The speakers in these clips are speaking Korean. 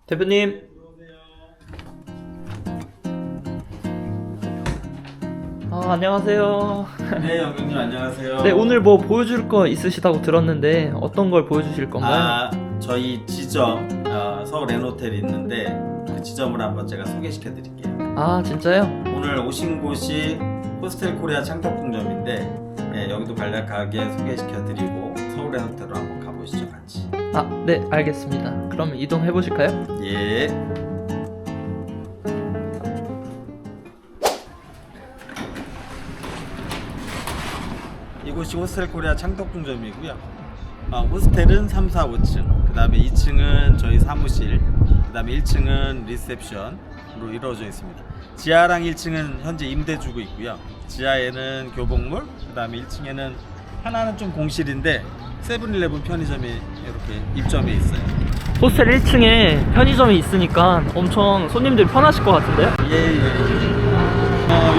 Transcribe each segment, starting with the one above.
대표님. 안녕하세요. 네, 영경님 안녕하세요. 네, 오늘 뭐 보여줄 거 있으시다고 들었는데 어떤 걸 보여주실 건가요? 저희 지점 서울 N호텔이 있는데 그 지점을 한번 제가 소개시켜 드릴게요. 진짜요? 오늘 오신 곳이 호스텔 코리아 창덕궁점인데 여기도 간략하게 소개시켜 드리고 서울 N호텔로 한번 가보시죠, 같이. 네, 알겠습니다. 그럼 이동해 보실까요? 예. 이곳이 호스텔 코리아 창덕궁점이고요. 호스텔은 3, 4, 5층, 그 다음에 2층은 저희 사무실, 그 다음에 1층은 리셉션으로 이루어져 있습니다. 지하랑 1층은 현재 임대 주고 있고요. 지하에는 교복물, 그 다음에 1층에는 하나는 좀 공실인데 세븐일레븐 편의점이 이렇게 입점해 있어요. 호스텔 1층에 편의점이 있으니까 엄청 손님들이 편하실 것 같은데요? 예.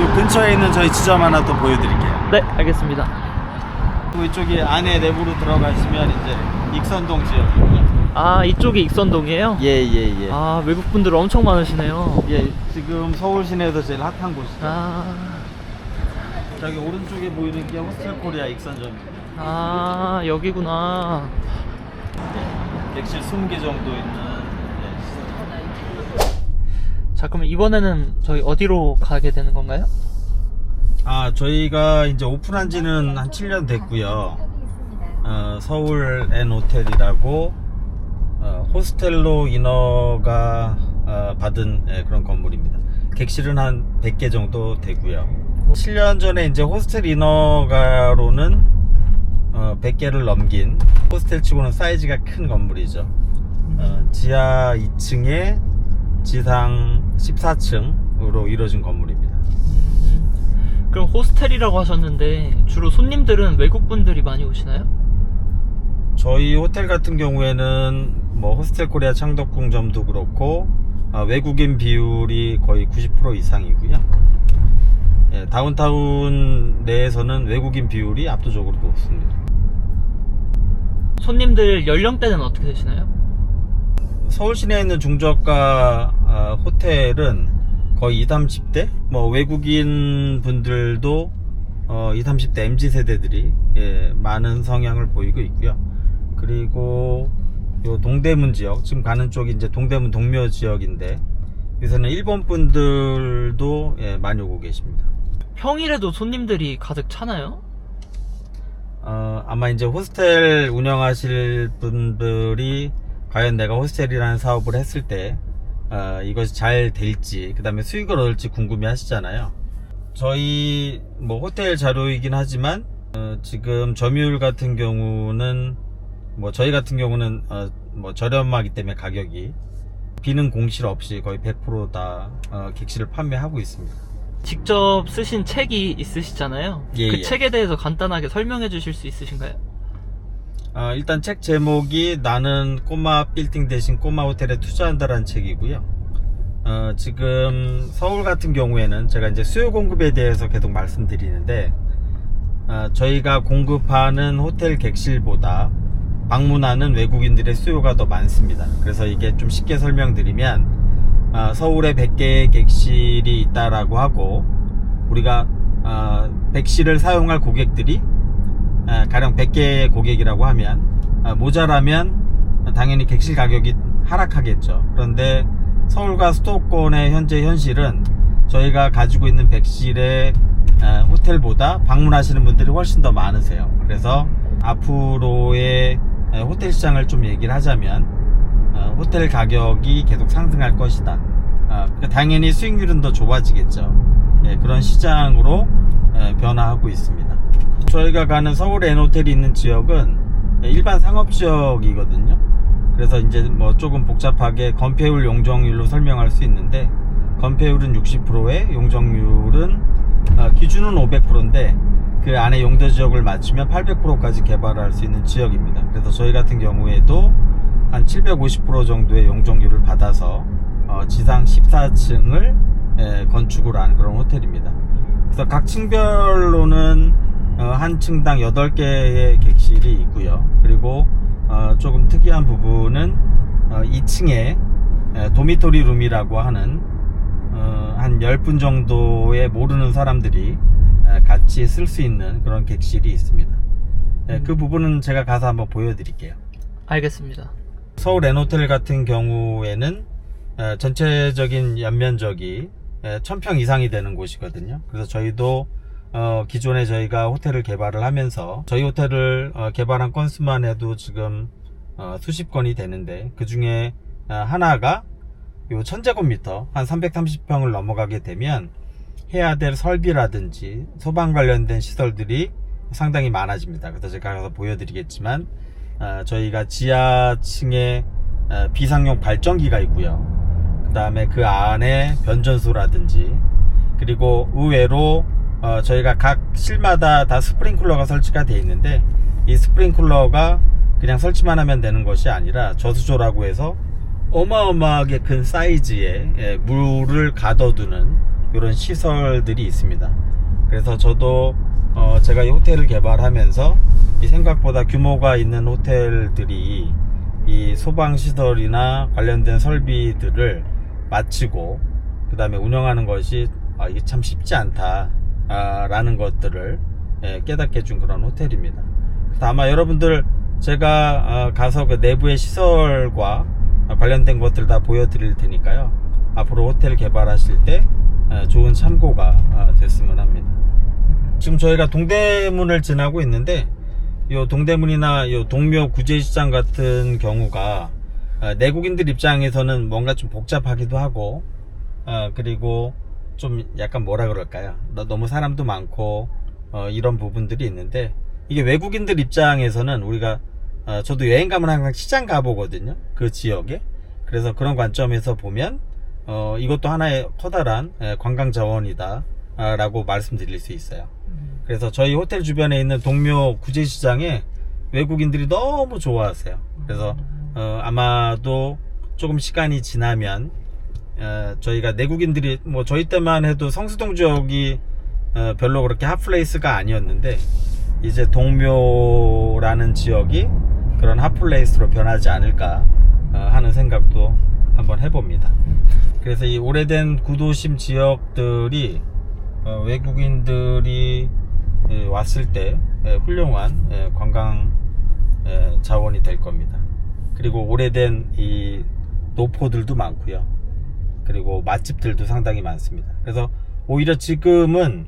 요 근처에 있는 저희 지점 하나 또 보여드릴게요. 네, 알겠습니다. 이쪽이 안에 내부로 들어가시면 이제 익선동 지역이고요. 이쪽이 익선동이에요? 예. 외국분들 엄청 많으시네요. 예, 지금 서울 시내에서 제일 핫한 곳이죠. 저기 오른쪽에 보이는 게 호스텔 코리아 익선점입니다. 여기구나. 객실 20개 정도 있는 자, 그럼 이번에는 저희 어디로 가게 되는 건가요? 저희가 이제 오픈한 지는 한 7년 됐고요. 서울 N호텔이라고 호스텔로 인허가 받은 그런 건물입니다. 객실은 한 100개 정도 되고요. 7년 전에 이제 호스텔 인허가로는 100개를 넘긴 호스텔 치고는 사이즈가 큰 건물이죠. 지하 2층에 지상 14층으로 이루어진 건물입니다. 그럼 호스텔이라고 하셨는데 주로 손님들은 외국분들이 많이 오시나요? 저희 호텔 같은 경우에는 뭐 호스텔 코리아 창덕궁점도 그렇고 외국인 비율이 거의 90% 이상이고요. 다운타운 내에서는 외국인 비율이 압도적으로 높습니다. 손님들 연령대는 어떻게 되시나요? 서울 시내에 있는 중저가 호텔은 거의 20, 30대? 외국인 분들도 20, 30대 MZ세대들이 많은 성향을 보이고 있고요. 그리고 요 동대문 지역, 지금 가는 쪽이 이제 동대문 동묘 지역인데 여기서는 일본 분들도 많이 오고 계십니다. 평일에도 손님들이 가득 차나요? 아마 이제 호스텔 운영하실 분들이 과연 내가 호스텔이라는 사업을 했을 때 이것이 잘 될지, 그 다음에 수익을 얻을지 궁금해 하시잖아요. 저희 호텔 자료이긴 하지만 지금 점유율 같은 경우는 저희 같은 경우는 저렴하기 때문에 가격이 비는 공실 없이 거의 100% 다 객실을 판매하고 있습니다. 직접 쓰신 책이 있으시잖아요. 그 책에 대해서 간단하게 설명해 주실 수 있으신가요? 일단 책 제목이 나는 꼬마 빌딩 대신 꼬마 호텔에 투자한다라는 책이고요. 지금 서울 같은 경우에는 제가 이제 수요 공급에 대해서 계속 말씀드리는데 저희가 공급하는 호텔 객실보다 방문하는 외국인들의 수요가 더 많습니다. 그래서 이게 좀 쉽게 설명드리면 서울에 100개의 객실이 있다라고 하고 우리가 100실을 사용할 고객들이 가령 100개의 고객이라고 하면 모자라면 당연히 객실 가격이 하락하겠죠. 그런데 서울과 수도권의 현재 현실은 저희가 가지고 있는 100실의 호텔보다 방문하시는 분들이 훨씬 더 많으세요. 그래서 앞으로의 호텔 시장을 좀 얘기를 하자면 호텔 가격이 계속 상승할 것이다. 당연히 수익률은 더 좋아지겠죠. 그런 시장으로 변화하고 있습니다. 저희가 가는 서울 N호텔이 있는 지역은 일반 상업지역이거든요. 그래서 이제 조금 복잡하게 건폐율 용적률로 설명할 수 있는데 건폐율은 60%에 용적률은 기준은 500%인데 그 안에 용도지역을 맞추면 800%까지 개발할 수 있는 지역입니다. 그래서 저희 같은 경우에도 한 750% 정도의 용적률을 받아서 지상 14층을 건축을 한 그런 호텔입니다. 그래서 각 층별로는 한 층당 8개의 객실이 있고요. 그리고 조금 특이한 부분은 2층에 도미토리 룸이라고 하는 한 10분 정도의 모르는 사람들이 같이 쓸 수 있는 그런 객실이 있습니다. 그 부분은 제가 가서 한번 보여드릴게요. 알겠습니다. 서울 N호텔 같은 경우에는 전체적인 연면적이 1000평 이상이 되는 곳이거든요. 그래서 저희도 기존에 저희가 호텔을 개발을 하면서 저희 호텔을 개발한 건수만 해도 지금 수십 건이 되는데, 그 중에 하나가 요 1000제곱미터 한 330평을 넘어가게 되면 해야 될 설비라든지 소방 관련된 시설들이 상당히 많아집니다. 그래서 제가 가서 보여드리겠지만 저희가 지하층에 비상용 발전기가 있고요. 그 다음에 그 안에 변전소라든지, 그리고 의외로 저희가 각 실마다 다 스프링클러가 설치가 되어 있는데, 이 스프링클러가 그냥 설치만 하면 되는 것이 아니라 저수조라고 해서 어마어마하게 큰 사이즈의 물을 가둬두는 이런 시설들이 있습니다. 그래서 저도 제가 이 호텔을 개발하면서 이 생각보다 규모가 있는 호텔들이 이 소방시설이나 관련된 설비들을 마치고 그 다음에 운영하는 것이 이게 참 쉽지 않다 라는 것들을 깨닫게 해준 그런 호텔입니다. 그래서 아마 여러분들 제가 가서 그 내부의 시설과 관련된 것들 다 보여드릴 테니까요, 앞으로 호텔 개발하실 때 좋은 참고가 됐으면 합니다. 지금 저희가 동대문을 지나고 있는데, 요 동대문이나 요 동묘 구제시장 같은 경우가 내국인들 입장에서는 뭔가 좀 복잡하기도 하고, 그리고 좀 약간 뭐라 그럴까요, 너무 사람도 많고 이런 부분들이 있는데, 이게 외국인들 입장에서는 우리가 저도 여행 가면 항상 시장 가보거든요, 그 지역에. 그래서 그런 관점에서 보면 이것도 하나의 커다란 관광 자원이다 라고 말씀드릴 수 있어요. 그래서 저희 호텔 주변에 있는 동묘 구제시장에 외국인들이 너무 좋아하세요. 그래서 아마도 조금 시간이 지나면 저희가 내국인들이 뭐 저희 때만 해도 성수동 지역이 별로 그렇게 핫플레이스가 아니었는데, 이제 동묘라는 지역이 그런 핫플레이스로 변하지 않을까 하는 생각도 한번 해봅니다. 그래서 이 오래된 구도심 지역들이 외국인들이 왔을 때 훌륭한 관광 자원이 될 겁니다. 그리고 오래된 이 노포들도 많고요. 그리고 맛집들도 상당히 많습니다. 그래서 오히려 지금은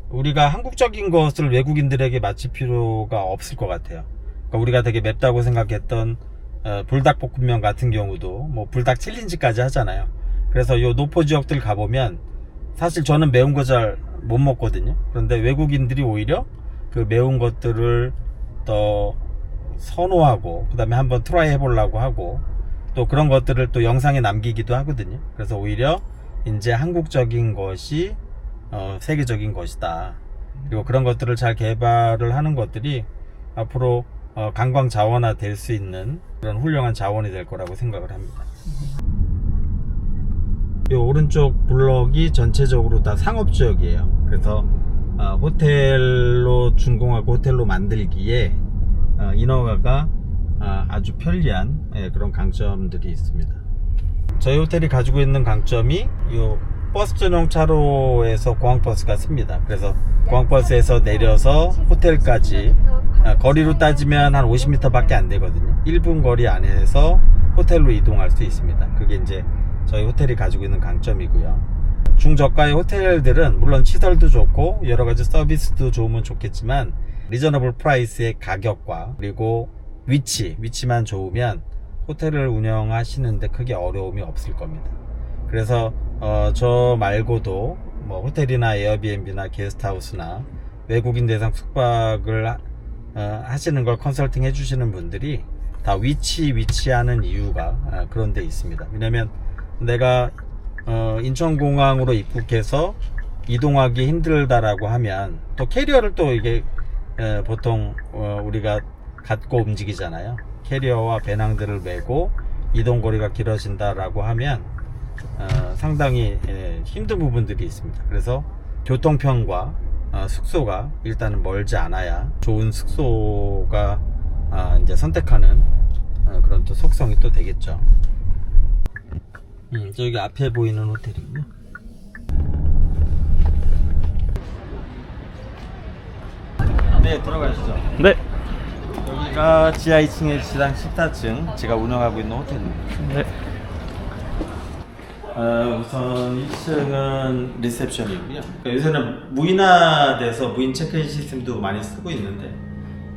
우리가 한국적인 것을 외국인들에게 맞출 필요가 없을 것 같아요. 그러니까 우리가 되게 맵다고 생각했던 불닭볶음면 같은 경우도 뭐 불닭 챌린지까지 하잖아요. 그래서 요 노포 지역들 가보면 사실 저는 매운 거 잘 못 먹거든요. 그런데 외국인들이 오히려 그 매운 것들을 더 선호하고, 그 다음에 한번 트라이 해보려고 하고, 또 그런 것들을 또 영상에 남기기도 하거든요. 그래서 오히려 이제 한국적인 것이 세계적인 것이다. 그리고 그런 것들을 잘 개발을 하는 것들이 앞으로 관광 자원화 될 수 있는 그런 훌륭한 자원이 될 거라고 생각을 합니다. 이 오른쪽 블럭이 전체적으로 다 상업지역이에요. 그래서 호텔로 준공하고 호텔로 만들기에 인허가가 아주 편리한 그런 강점들이 있습니다. 저희 호텔이 가지고 있는 강점이 이 버스 전용 차로에서 공항버스가 씁니다. 그래서 공항버스에서 내려서 호텔까지 거리로 따지면 한 50m 밖에 안 되거든요. 1분 거리 안에서 호텔로 이동할 수 있습니다. 그게 이제 저희 호텔이 가지고 있는 강점이고요. 중저가의 호텔들은 물론 시설도 좋고 여러가지 서비스도 좋으면 좋겠지만, 리저너블 프라이스의 가격과 그리고 위치만 좋으면 호텔을 운영하시는데 크게 어려움이 없을 겁니다. 그래서 저 말고도 뭐 호텔이나 에어비앤비나 게스트하우스나 외국인 대상 숙박을 하시는 걸 컨설팅 해주시는 분들이 다 위치하는 이유가 그런 데 있습니다. 왜냐면 내가 인천공항으로 입국해서 이동하기 힘들다라고 하면 또 캐리어를 또 이게 보통 우리가 갖고 움직이잖아요. 캐리어와 배낭들을 메고 이동거리가 길어진다라고 하면 상당히 힘든 부분들이 있습니다. 그래서 교통편과 숙소가 일단은 멀지 않아야 좋은 숙소가 이제 선택하는 그런 또 속성이 또 되겠죠. 저기 앞에 보이는 호텔이고요. 네, 들어가시죠. 네. 여기가 지하 2층에 지상 14층 제가 운영하고 있는 호텔입니다. 네. 우선 1층은 리셉션이고요. 요새는 무인화돼서 무인 체크인 시스템도 많이 쓰고 있는데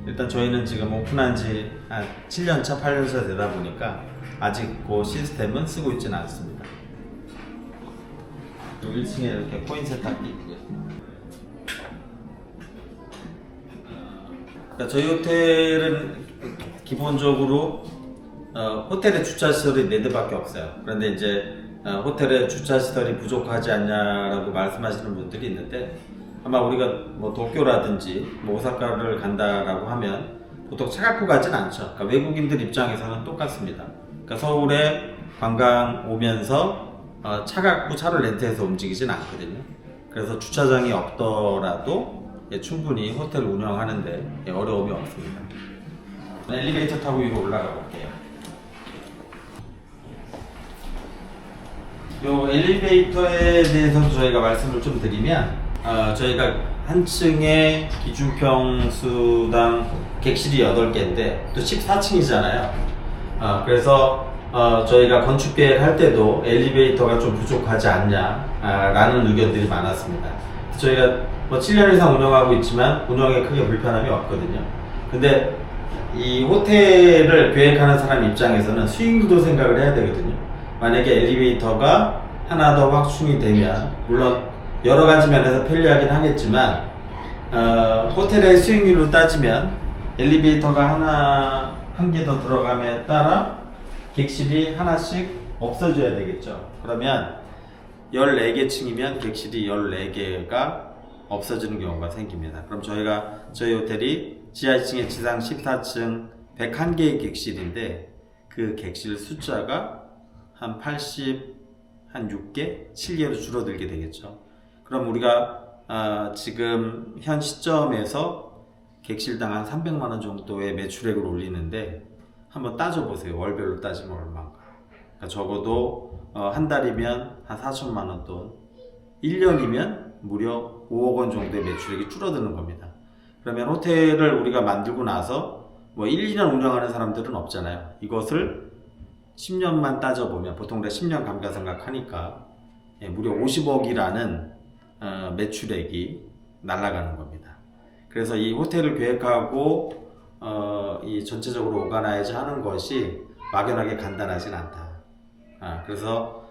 일단 저희는 지금 오픈한 지 한 7년차, 8년차 되다 보니까 아직 그 시스템은 쓰고 있지는 않습니다. 1층에 이렇게 코인 세탁기 있고요. 그러니까 저희 호텔은 기본적으로 호텔에 주차시설이 4대밖에 없어요. 그런데 이제 호텔에 주차시설이 부족하지 않냐라고 말씀하시는 분들이 있는데 아마 우리가 뭐 도쿄라든지 뭐 오사카를 간다라고 하면 보통 차 갖고 가진 않죠. 그러니까 외국인들 입장에서는 똑같습니다. 그러니까 서울에 관광 오면서 차 갖고 차를 렌트해서 움직이진 않거든요. 그래서 주차장이 없더라도 충분히 호텔 운영하는데 어려움이 없습니다. 엘리베이터 타고 위로 올라가 볼게요. 요 엘리베이터에 대해서 저희가 말씀을 좀 드리면 저희가 한 층에 기준평 수당 객실이 8개인데 또 14층이잖아요. 그래서 저희가 건축 계획 할 때도 엘리베이터가 좀 부족하지 않냐 라는 의견들이 많았습니다. 저희가 뭐 7년 이상 운영하고 있지만 운영에 크게 불편함이 없거든요. 근데 이 호텔을 계획하는 사람 입장에서는 수익률도 생각을 해야 되거든요. 만약에 엘리베이터가 하나 더 확충이 되면 물론 여러 가지 면에서 편리하긴 하겠지만 호텔의 수익률로 따지면 엘리베이터가 한 개 더 들어감에 따라 객실이 하나씩 없어져야 되겠죠. 그러면 14개 층이면 객실이 14개가 없어지는 경우가 생깁니다. 그럼 저희 호텔이 지하 2층에 지상 14층 101개의 객실인데 그 객실 숫자가 한 6개, 7개로 줄어들게 되겠죠. 그럼 우리가 지금 현 시점에서 객실당 한 300만 원 정도의 매출액을 올리는데 한번 따져보세요. 월별로 따지면 얼마인가. 그러니까 적어도 한 달이면 한 4천만 원 돈, 1년이면 무려 5억 원 정도의 매출액이 줄어드는 겁니다. 그러면 호텔을 우리가 만들고 나서 뭐 1, 2년 운영하는 사람들은 없잖아요. 이것을 10년만 따져보면 보통 우리가 10년 감가상각하니까 무려 50억이라는 매출액이 날아가는 겁니다. 그래서 이 호텔을 계획하고 이 전체적으로 오가나이즈 하는 것이 막연하게 간단하진 않다. 그래서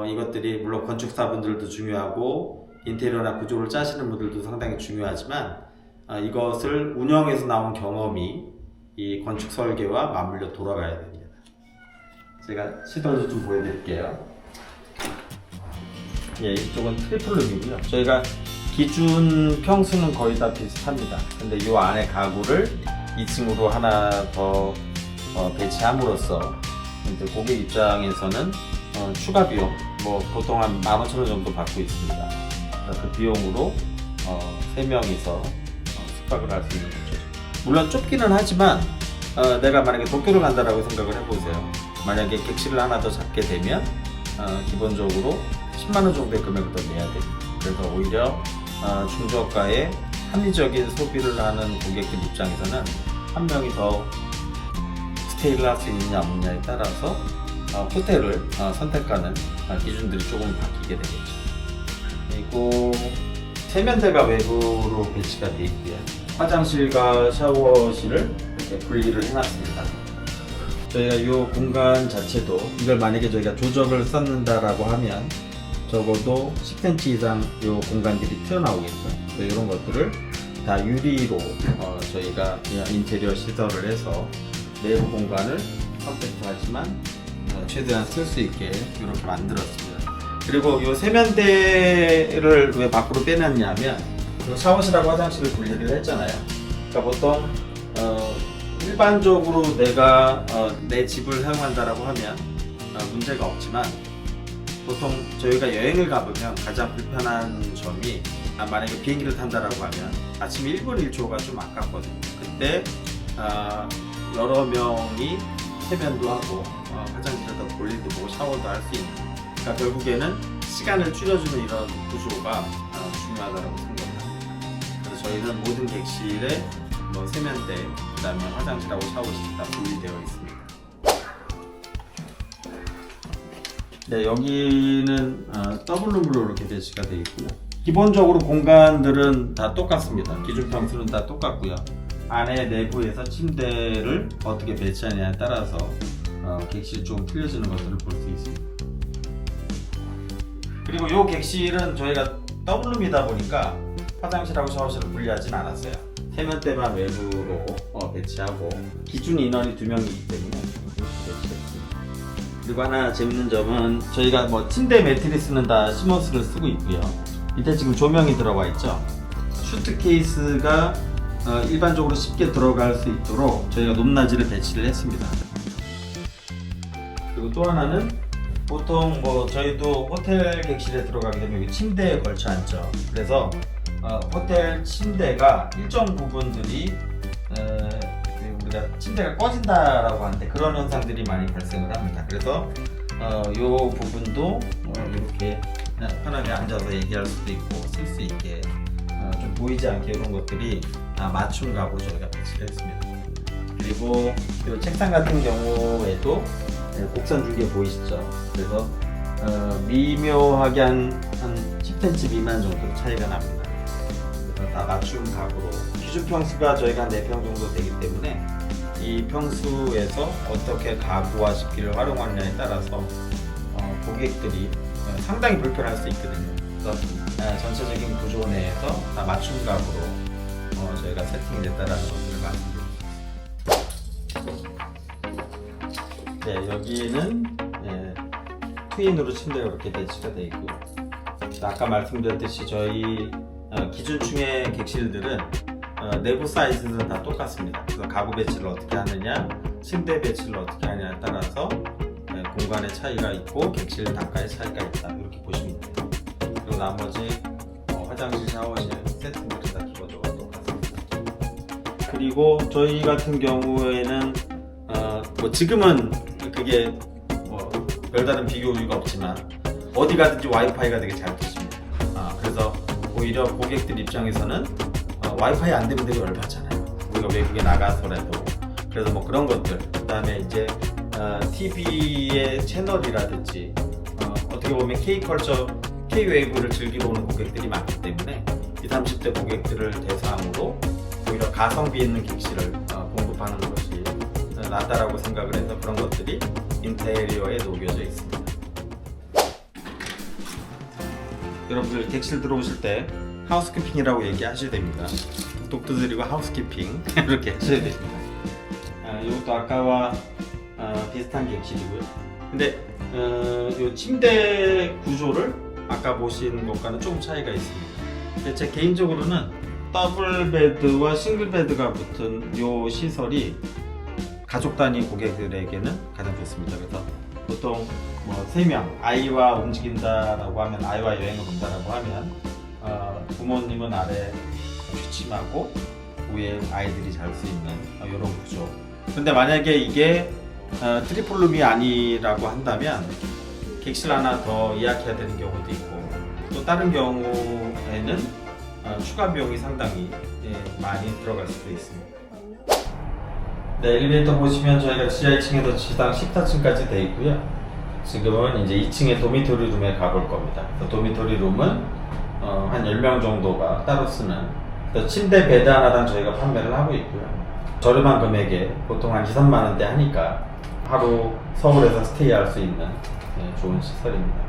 이것들이 물론 건축사분들도 중요하고 인테리어나 구조를 짜시는 분들도 상당히 중요하지만 이것을 운영해서 나온 경험이 이 건축 설계와 맞물려 돌아가야 됩니다. 제가 시도를 좀 보여드릴게요. 예, 이쪽은 트리플룸이고요. 저희가 기준 평수는 거의 다 비슷합니다. 근데 이 안에 가구를 2층으로 하나 더 배치함으로써 이제 고객 입장에서는 추가 비용, 뭐 보통 한 15,000원 정도 받고 있습니다. 그 비용으로 3명이서 숙박을 할 수 있는 거죠. 물론 좁기는 하지만 내가 만약에 도쿄를 간다라고 생각을 해보세요. 만약에 객실을 하나 더 잡게 되면 기본적으로 10만원 정도의 금액을 더 내야 됩니다. 그래서 오히려 중저가의 합리적인 소비를 하는 고객들 입장에서는 한 명이 더 스테이를 할 수 있느냐 없느냐에 따라서 호텔을 선택하는 기준들이 조금 바뀌게 되겠죠. 그리고 세면대가 외부로 배치가 되어 있고요. 화장실과 샤워실을 이렇게 분리를 해놨습니다. 저희가 이 공간 자체도 이걸 만약에 저희가 조적을 쌓는다라고 하면 적어도 10cm 이상 이 공간들이 튀어나오겠죠. 이런 것들을 다 유리로 저희가 인테리어 시설을 해서 내부 공간을 선택하지만 최대한 쓸 수 있게 이렇게 만들었습니다. 그리고 이 세면대를 왜 밖으로 빼놨냐면 샤워실하고 화장실을 분리를 했잖아요. 그러니까 보통 일반적으로 내가 내 집을 사용한다라고 하면 문제가 없지만 보통 저희가 여행을 가보면 가장 불편한 점이 만약에 비행기를 탄다라고 하면 아침 1분 1초가 좀 아깝거든요. 그때 여러 명이 세면도 하고 화장실에다 볼일도 보고 샤워도 할 수 있는 그러니까 결국에는 시간을 줄여주는 이런 구조가 중요하다고 생각합니다. 그래서 저희는 모든 객실에 뭐 세면대, 그다음에 화장실하고 샤워실이 다 분리되어 있습니다. 네, 여기는 더블룸으로 이렇게 배치가 되어 있고요. 기본적으로 공간들은 다 똑같습니다. 기준 평수는 다 똑같고요. 안에 내부에서 침대를 어떻게 배치하냐에 따라서 객실이 좀 틀려지는 것들을 볼 수 있습니다. 그리고 이 객실은 저희가 더블룸이다 보니까 화장실하고 샤워실을 분리하진 않았어요. 세면대만 외부로 배치하고 기준 인원이 2명이기 때문에 이렇게 배치했습니다. 그리고 하나 재밌는 점은 저희가 뭐 침대 매트리스는 다 시몬스를 쓰고 있고요. 밑에 지금 조명이 들어와 있죠. 슈트 케이스가 일반적으로 쉽게 들어갈 수 있도록 저희가 높낮이를 배치를 했습니다. 그리고 또 하나는 보통 뭐 저희도 호텔 객실에 들어가게 되면 침대에 걸쳐 앉죠. 그래서 호텔 침대가 일정 부분들이 우리가 침대가 꺼진다라고 하는데 그런 현상들이 많이 발생을 합니다. 그래서 이 부분도 이렇게 편하게 앉아서 얘기할 수도 있고 쓸 수 있게 좀 보이지 않게 이런 것들이 다 맞춤 가구 저희가 배치를 했습니다. 그리고 이 책상 같은 경우에도 곡선 줄기 보이시죠? 그래서 미묘하게 한 10cm 미만 정도 차이가 납니다. 그래서 다 맞춤 가구로 기준 평수가 저희가 한 4평 정도 되기 때문에 이 평수에서 어떻게 가구와 식기를 활용하느냐에 따라서 고객들이 상당히 불편할 수 있거든요. 그래서 전체적인 구조 내에서 다 맞춤 가구로 저희가 세팅이 됐다는 것들을 말씀드립니다. 네, 여기는 트윈으로 침대가 이렇게 배치가 되어 있고요. 아까 말씀드렸듯이 저희 기준층의 객실들은 내부 사이즈는 다 똑같습니다. 그래서 가구 배치를 어떻게 하느냐, 침대 배치를 어떻게 하느냐에 따라서 공간의 차이가 있고 객실 단가의 차이가 있다, 이렇게 보시면 돼요. 그리고 나머지 화장실, 샤워실 세팅들은 다 기본적으로 똑같습니다. 그리고 저희 같은 경우에는 뭐 지금은 그게 뭐 별다른 비교 이유가 없지만 어디 가든지 와이파이가 되게 잘 터집니다. 그래서 오히려 고객들 입장에서는 와이파이 안 되면 되게 열받잖아요. 우리가 외국에 나가서라도. 그래서 뭐 그런 것들, 그 다음에 이제 TV의 채널이라든지 어떻게 보면 K컬처, K웨이브를 즐기러 오는 고객들이 많기 때문에 20, 30대 고객들을 대상으로 오히려 가성비 있는 객실을 공급하는 것이 낫다라고 생각을 해서 그런 것들이 인테리어에 녹여져 있습니다. 여러분들 객실 들어오실 때 하우스키핑이라고 얘기하셔야 됩니다. 독 두드리고 하우스키핑 이렇게 하셔야 됩니다. 이것도 아까와 비슷한 객실이고요. 근데 이 침대 구조를 아까 보신 것과는 조금 차이가 있습니다. 제 개인적으로는 더블 베드와 싱글 베드가 붙은 이 시설이 가족 단위 고객들에게는 가장 좋습니다. 그래서 보통 뭐 3명 아이와 움직인다라고 하면, 아이와 여행을 온다라고 하면 부모님은 아래 취침하고 위에 아이들이 잘 수 있는 이런 구조. 근데 만약에 이게 트리플룸이 아니라고 한다면 객실 하나 더 예약해야 되는 경우도 있고, 또 다른 경우에는 추가 비용이 상당히 많이 들어갈 수도 있습니다. 네, 엘리베이터 보시면 저희가 지하 2층에서 지상 14층까지 되어 있고요. 지금은 이제 2층에 도미토리 룸에 가볼 겁니다. 도미토리 룸은 한 10명 정도가 따로 쓰는, 침대 베드 하나당 저희가 판매를 하고 있고요. 저렴한 금액에 보통 한 2, 3만 원대 하니까 하루 서울에서 스테이할 수 있는 좋은 시설입니다.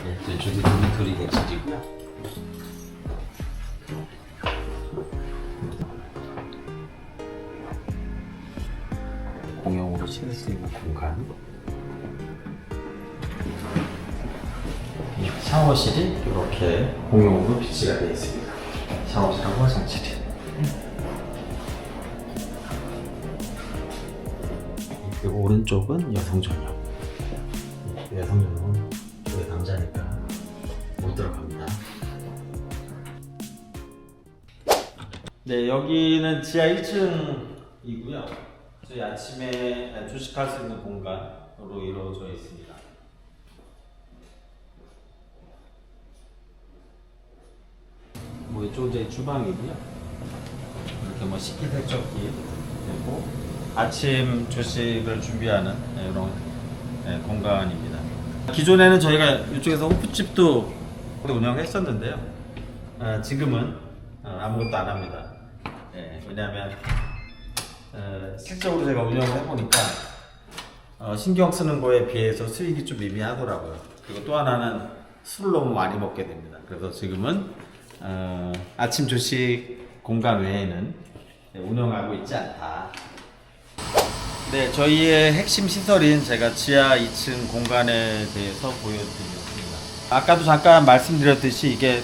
네, 이쪽이 도미토리 객실이고요. 공용으로 쓸 수 있는 공간. 샤워실이 이렇게 공용으로 비치가 되어 있습니다. 샤워실하고 화장실이. 그리고 오른쪽은 여성 전용. 여성 전용은 저희 남자니까 못 들어갑니다. 네, 여기는 지하 1층이고요. 저희 아침에 조식할 수 있는 공간으로 이루어져 있습니다. 뭐 이쪽은 이제 주방이고요. 이렇게 뭐 식기세척기 되고 아침 조식을 준비하는 이런 공간입니다. 기존에는 저희가 이쪽에서 호프집도 운영했었는데요. 지금은 아무것도 안 합니다. 왜냐하면 실적으로 제가 운영을 해보니까 신경 쓰는 거에 비해서 수익이 좀 미미하더라고요. 그리고 또 하나는 술을 너무 많이 먹게 됩니다. 그래서 지금은 아침 조식 공간 외에는 운영하고 있지 않다. 네, 저희의 핵심 시설인 제가 지하 2층 공간에 대해서 보여드리겠습니다. 아까도 잠깐 말씀드렸듯이 이게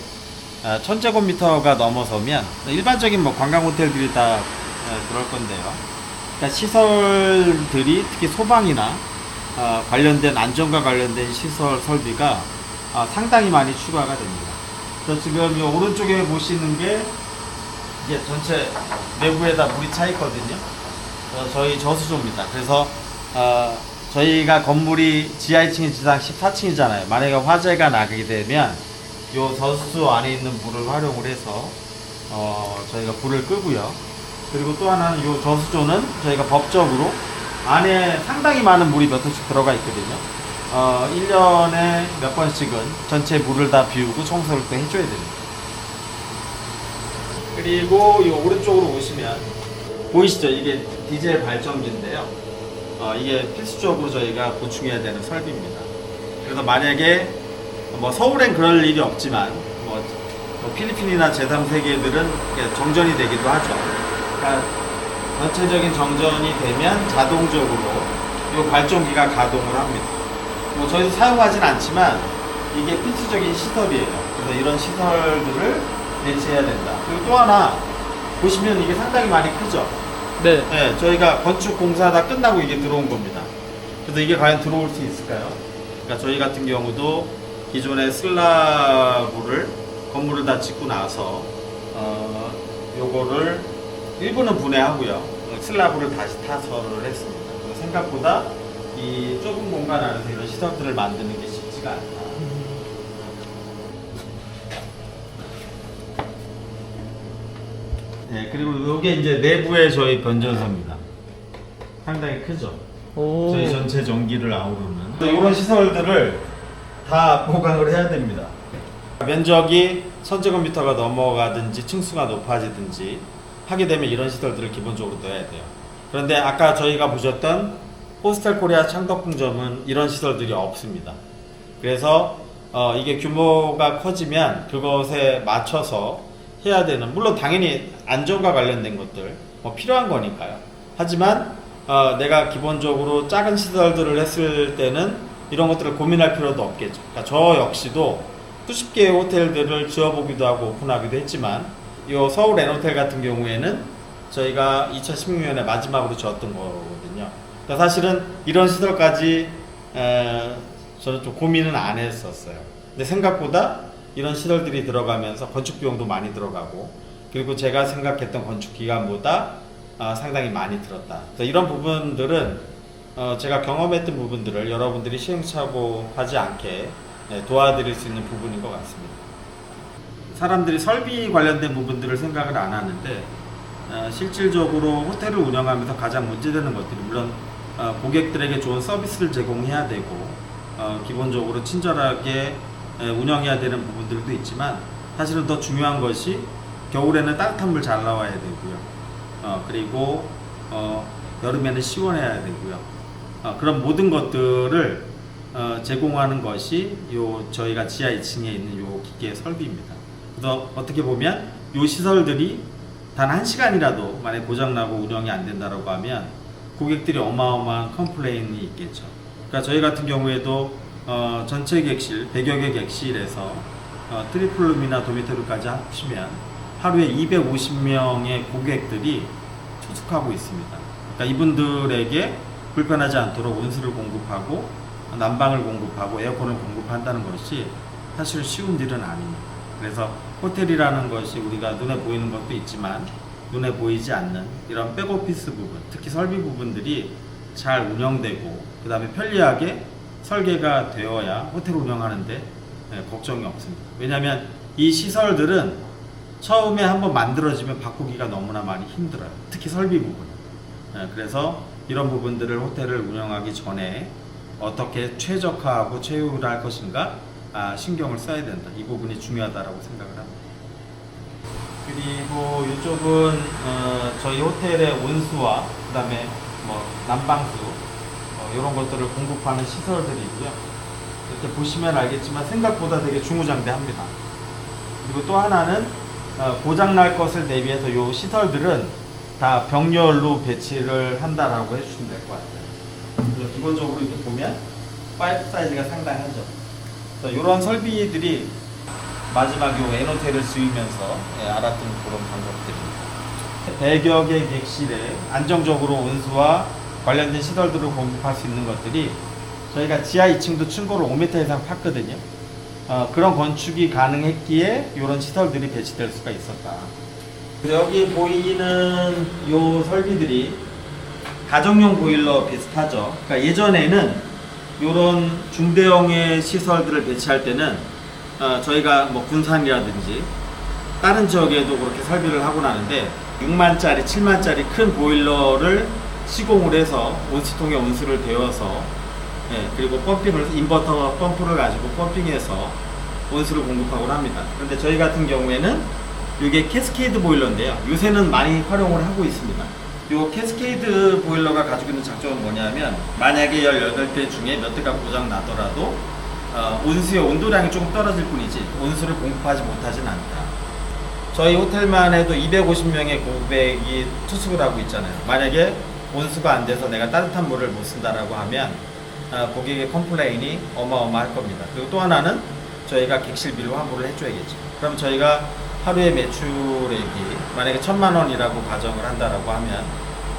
1000제곱미터가 넘어서면 일반적인 뭐 관광 호텔들이 다 그럴 건데요. 그러니까 시설들이 특히 소방이나 관련된 안전과 관련된 시설 설비가 상당히 많이 추가가 됩니다. 그래서 지금 이 오른쪽에 보시는 게 이게 전체 내부에다 물이 차 있거든요. 저희 저수조입니다. 그래서 저희가 건물이 지하 2층이 지상 14층이잖아요. 만약에 화재가 나게 되면 이 저수조 안에 있는 물을 활용을 해서 저희가 불을 끄고요. 그리고 또 하나는 이 저수조는 저희가 법적으로 안에 상당히 많은 물이 몇 톤씩 들어가 있거든요. 1년에 몇 번씩은 전체 물을 다 비우고 청소를 또 해줘야 됩니다. 그리고 이 오른쪽으로 오시면 보이시죠? 이게 디젤 발전기인데요. 이게 필수적으로 저희가 보충해야 되는 설비입니다. 그래서 만약에 뭐 서울엔 그럴 일이 없지만 뭐 필리핀이나 제3세계들은 정전이 되기도 하죠. 그러니까 전체적인 정전이 되면 자동적으로 이 발전기가 가동을 합니다. 뭐 저희도 사용하진 않지만 이게 필수적인 시설이에요. 그래서 이런 시설들을 배치해야 된다. 그리고 또 하나 보시면 이게 상당히 많이 크죠. 네. 네, 저희가 건축 공사 다 끝나고 이게 들어온 겁니다. 그래서 이게 과연 들어올 수 있을까요? 그러니까 저희 같은 경우도 기존의 슬라브를 건물을 다 짓고 나서 요거를 일부는 분해하고요. 슬라브를 다시 타설을 했습니다. 생각보다 이 좁은 공간 안에서 이런 시설들을 만드는 게 쉽지가 않다. 네, 그리고 이게 이제 내부의 저희 변전소입니다. 상당히 크죠. 오. 저희 전체 전기를 아우르는 이런 시설들을 다 보강을 해야 됩니다. 면적이 1000제곱미터가 넘어가든지 층수가 높아지든지 하게 되면 이런 시설들을 기본적으로 넣어야 돼요. 그런데 아까 저희가 보셨던 호스텔 코리아 창덕궁점은 이런 시설들이 없습니다. 그래서 이게 규모가 커지면 그것에 맞춰서 해야 되는, 물론 당연히 안전과 관련된 것들 뭐 필요한 거니까요. 하지만 내가 기본적으로 작은 시설들을 했을 때는 이런 것들을 고민할 필요도 없겠죠. 그러니까 저 역시도 수십 개의 호텔들을 지어보기도 하고 오픈하기도 했지만 이 서울 N호텔 같은 경우에는 저희가 2016년에 마지막으로 지었던 거거든요. 그러니까 사실은 이런 시설까지 저는 좀 고민은 안 했었어요. 근데 생각보다 이런 시설들이 들어가면서 건축 비용도 많이 들어가고, 그리고 제가 생각했던 건축 기간보다 상당히 많이 들었다. 이런 부분들은 제가 경험했던 부분들을 여러분들이 시행착오하지 않게 도와드릴 수 있는 부분인 것 같습니다. 사람들이 설비 관련된 부분들을 생각을 안 하는데 실질적으로 호텔을 운영하면서 가장 문제되는 것들이, 물론 고객들에게 좋은 서비스를 제공해야 되고 기본적으로 친절하게 운영해야 되는 부분들도 있지만, 사실은 더 중요한 것이 겨울에는 따뜻한 물 잘 나와야 되고요. 그리고 여름에는 시원해야 되고요. 그런 모든 것들을 제공하는 것이 저희가 지하 2층에 있는 요 기계 설비입니다. 그래서 어떻게 보면 요 시설들이 단 1시간이라도 만약 고장나고 운영이 안 된다라고 하면 고객들이 어마어마한 컴플레인이 있겠죠. 그러니까 저희 같은 경우에도 전체 객실, 100여 개 객실에서 트리플룸이나 도미토리까지 합치면 하루에 250명의 고객들이 투숙하고 있습니다. 그러니까 이분들에게 불편하지 않도록 온수를 공급하고 난방을 공급하고 에어컨을 공급한다는 것이 사실 쉬운 일은 아닙니다. 그래서 호텔이라는 것이 우리가 눈에 보이는 것도 있지만 눈에 보이지 않는 이런 백오피스 부분, 특히 설비 부분들이 잘 운영되고 그 다음에 편리하게 설계가 되어야 호텔 운영하는데 걱정이 없습니다. 왜냐하면 이 시설들은 처음에 한번 만들어지면 바꾸기가 너무나 많이 힘들어요. 특히 설비 부분. 그래서 이런 부분들을 호텔을 운영하기 전에 어떻게 최적화하고 최유할 것인가 신경을 써야 된다. 이 부분이 중요하다고 생각을 합니다. 그리고 이쪽은 저희 호텔의 온수와 그 다음에 뭐 난방수 이런 것들을 공급하는 시설들이고요. 이렇게 보시면 알겠지만 생각보다 되게 중구장대합니다. 그리고 또 하나는 고장날 것을 대비해서 이 시설들은 다 병렬로 배치를 한다라고 해주시면 될 것 같아요. 기본적으로 이렇게 보면 파이프 사이즈가 상당하죠. 이런 설비들이 마지막에 에노텔을 지으면서 알았던 그런 방법들입니다. 100여 개 객실에 안정적으로 온수와 관련된 시설들을 공급할 수 있는 것들이 저희가 지하 2층도 층고를 5m 이상 팠거든요. 그런 건축이 가능했기에 이런 시설들이 배치될 수가 있었다. 여기 보이는 이 설비들이 가정용 보일러 비슷하죠. 그러니까 예전에는 이런 중대형의 시설들을 배치할 때는 저희가 뭐 군산이라든지 다른 지역에도 그렇게 설비를 하고 나는데 6만짜리, 7만짜리 큰 보일러를 시공을 해서 온수통에 온수를 데워서 그리고 펌핑을 인버터 펌프를 가지고 펌핑해서 온수를 공급하곤 합니다. 그런데 저희 같은 경우에는 이게 캐스케이드 보일러인데요. 요새는 많이 활용을 하고 있습니다. 이 캐스케이드 보일러가 가지고 있는 장점은 뭐냐면 만약에 18대 중에 몇 대가 고장 나더라도 온수의 온도량이 조금 떨어질 뿐이지 온수를 공급하지 못하진 않다. 저희 호텔만 해도 250명의 고객이 투숙을 하고 있잖아요. 만약에 온수가 안 돼서 내가 따뜻한 물을 못 쓴다라고 하면 고객의 컴플레인이 어마어마할 겁니다. 그리고 또 하나는 저희가 객실비를 환불을 해줘야겠죠. 그럼 저희가 하루의 매출액이 만약에 1,000만 원이라고 가정을 한다라고 하면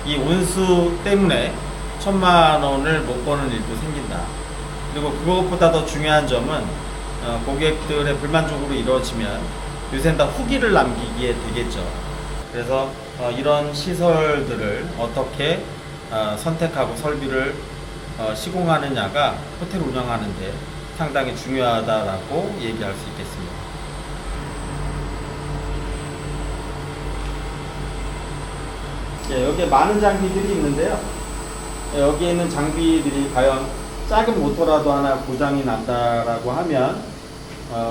이 온수 때문에 1,000만 원을 못 버는 일도 생긴다. 그리고 그것보다 더 중요한 점은 고객들의 불만족으로 이루어지면 요새는 다 후기를 남기기에 되겠죠. 그래서 이런 시설들을 어떻게 선택하고 설비를 시공하느냐가 호텔 운영하는데 상당히 중요하다라고 얘기할 수 있겠습니다. 여기에 많은 장비들이 있는데요. 여기에 있는 장비들이 과연 작은 모터라도 하나 고장이 난다라고 하면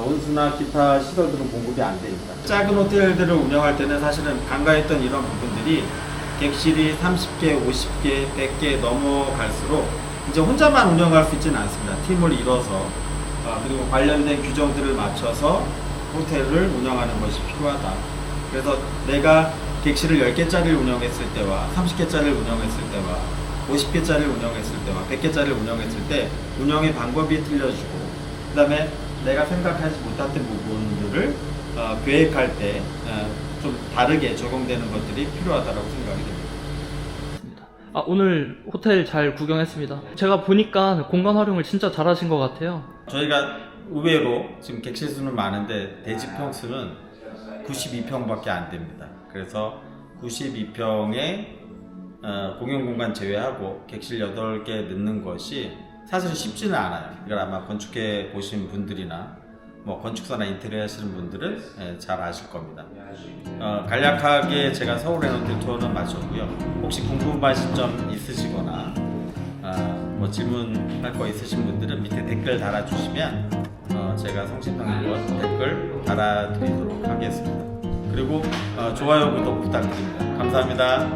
온수나 기타 시설들은 공급이 안 됩니다. 작은 호텔들을 운영할 때는 사실은 간과했던 이런 부분들이 객실이 30개, 50개, 100개 넘어갈수록 이제 혼자만 운영할 수 있지는 않습니다. 팀을 이뤄서 그리고 관련된 규정들을 맞춰서 호텔을 운영하는 것이 필요하다. 그래서 내가 객실을 10개짜리를 운영했을 때와 30개짜리를 운영했을 때와 50개짜리를 운영했을 때와 100개짜리를 운영했을 때 운영의 방법이 틀려지고 그 다음에 내가 생각하지 못했던 부분들을 계획할 때 좀 다르게 적용되는 것들이 필요하다고 생각이 됩니다. 오늘 호텔 잘 구경했습니다. 제가 보니까 공간 활용을 진짜 잘하신 것 같아요. 저희가 의외로 지금 객실 수는 많은데 대지 평수는 92평밖에 안 됩니다. 그래서 92평에 공용 공간 제외하고 객실 8개 넣는 것이 사실은 쉽지는 않아요. 이걸 아마 건축해 보신 분들이나 뭐 건축사나 인테리어 하시는 분들은 잘 아실 겁니다. 간략하게 제가 서울 에노텔 투어는 마쳤고요. 혹시 궁금하신 점 있으시거나 뭐 질문할 거 있으신 분들은 밑에 댓글 달아주시면 제가 성심성의껏 댓글 달아드리도록 하겠습니다. 그리고 좋아요, 구독 부탁드립니다. 감사합니다.